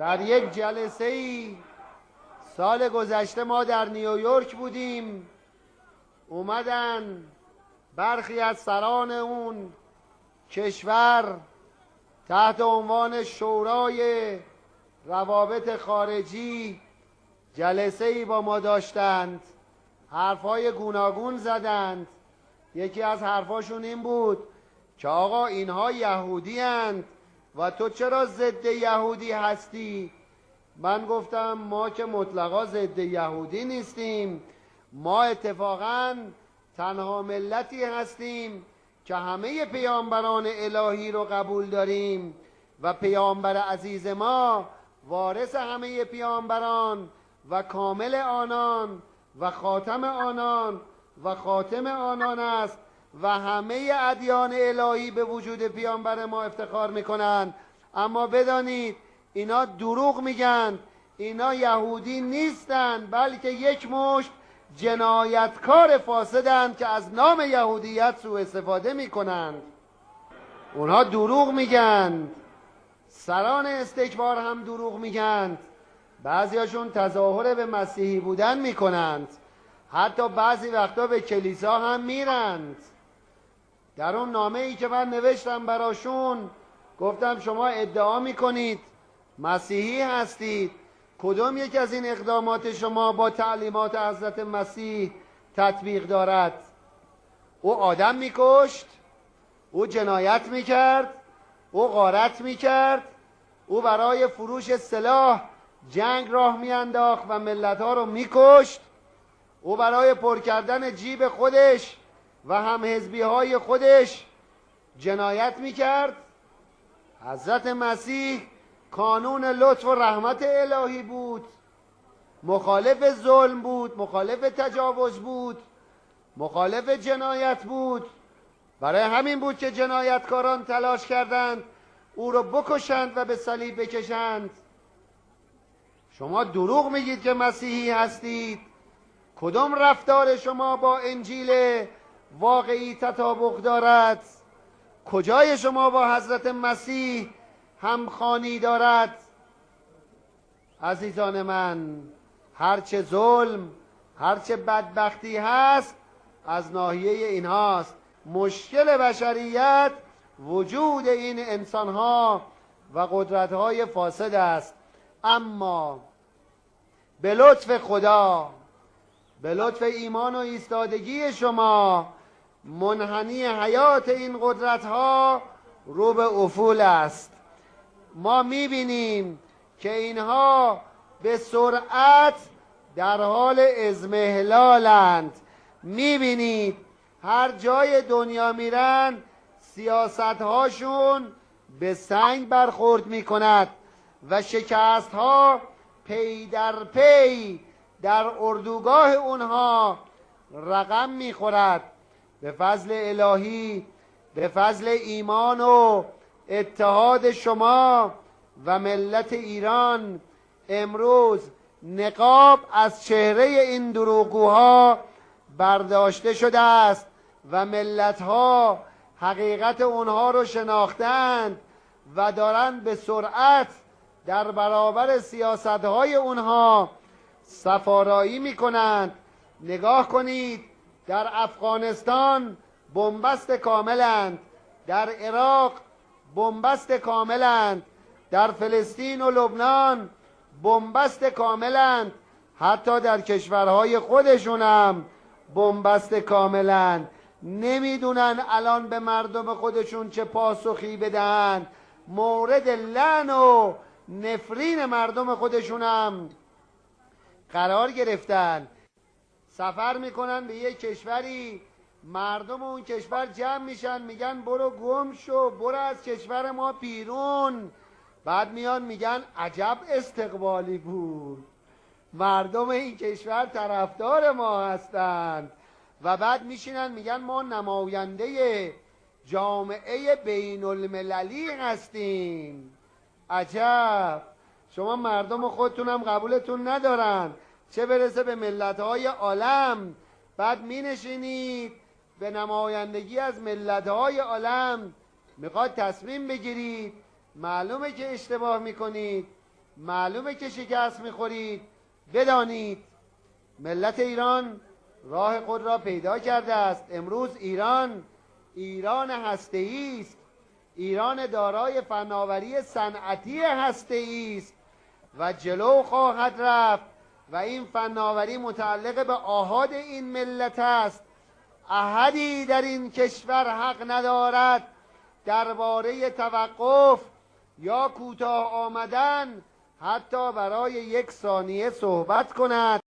در یک جلسه ای سال گذشته ما در نیویورک بودیم، اومدن برخی از سران اون کشور تحت عنوان شورای روابط خارجی جلسه ای با ما داشتند، حرفای گوناگون زدند. یکی از حرفاشون این بود که آقا اینها یهودی اند و تو چرا ضد یهودی هستی؟ من گفتم ما که مطلقا ضد یهودی نیستیم، ما اتفاقا تنها ملتی هستیم که همه پیامبران الهی رو قبول داریم و پیامبر عزیز ما وارث همه پیامبران و کامل آنان و خاتم آنان و خاتم آنان است و همه ادیان الهی به وجود پیامبر ما افتخار میکنند. اما بدانید اینا دروغ میگن، اینا یهودی نیستند، بلکه یک مشت جنایتکار فاسدند که از نام یهودیت سوء استفاده میکنند. اونها دروغ میگن، سران استکبار هم دروغ میگن، بعضیاشون تظاهر به مسیحی بودن میکنند، حتی بعضی وقتا به کلیسا هم میرند. در اون نامه ای که من نوشتم براشون گفتم شما ادعا میکنید مسیحی هستید، کدوم یک از این اقدامات شما با تعلیمات حضرت مسیح تطبیق دارد؟ او آدم میکشت، او جنایت میکرد، او غارت میکرد، او برای فروش سلاح جنگ راه میانداخت و ملتها رو میکشت، او برای پر کردن جیب خودش و همحزبی های خودش جنایت میکرد. حضرت مسیح کانون لطف و رحمت الهی بود، مخالف ظلم بود، مخالف تجاوز بود، مخالف جنایت بود. برای همین بود که جنایتکاران تلاش کردند او رو بکشند و به صلیب بکشند. شما دروغ میگید که مسیحی هستید. کدام رفتار شما با انجیل واقعی تطابق دارد؟ کجای شما با حضرت مسیح همخوانی دارد؟ عزیزان من، هرچه ظلم، هرچه بدبختی هست از ناحیه اینهاست. مشکل بشریت وجود این انسانها و قدرتهای فاسد است. اما به لطف خدا، به لطف ایمان و ایستادگی شما، منحنی حیات این قدرتها رو به افول است. ما میبینیم که اینها به سرعت در حال اضمحلالند. میبینید هر جای دنیا میرن سیاستهاشون به سنگ برخورد میکند و شکستها پی در پی در اردوگاه اونها رقم میخورد. به فضل الهی، به فضل ایمان و اتحاد شما و ملت ایران، امروز نقاب از چهره این دروغگوها برداشته شده است و ملتها حقیقت اونها رو شناختند و دارند به سرعت در برابر سیاستهای اونها صفارایی میکنند. نگاه کنید، در افغانستان بنبست کاملند، در عراق بنبست کاملند، در فلسطین و لبنان بنبست کاملند، حتی در کشورهای خودشون هم بنبست کاملند. نمیدونن الان به مردم خودشون چه پاسخی بدن، مورد لعن و نفرین مردم خودشون هم قرار گرفتن. سفر میکنن به یک کشوری، مردم اون کشور جمع میشن میگن برو گم شو، برو از کشور ما بیرون. بعد میان میگن عجب استقبالی بود، مردم این کشور طرفدار ما هستند. و بعد میشینن میگن ما نماینده جامعه بین المللی هستیم. عجب، شما مردم خودتونم قبولتون ندارن، چه برسه به ملت‌های عالم. بعد می نشینید به نمایندگی از ملت‌های عالم میخواد تصمیم بگیرید. معلومه که اشتباه میکنید. معلومه که شکست میخورید. بدانید ملت ایران راه خود را پیدا کرده است. امروز ایران هسته‌ای است، ایران دارای فناوری صنعتی هسته‌ای است و جلو خواهد رفت و این فناوری متعلق به آحاد این ملت است. احدی در این کشور حق ندارد درباره توقف یا کوتاه آمدن حتی برای 1 ثانیه صحبت کند.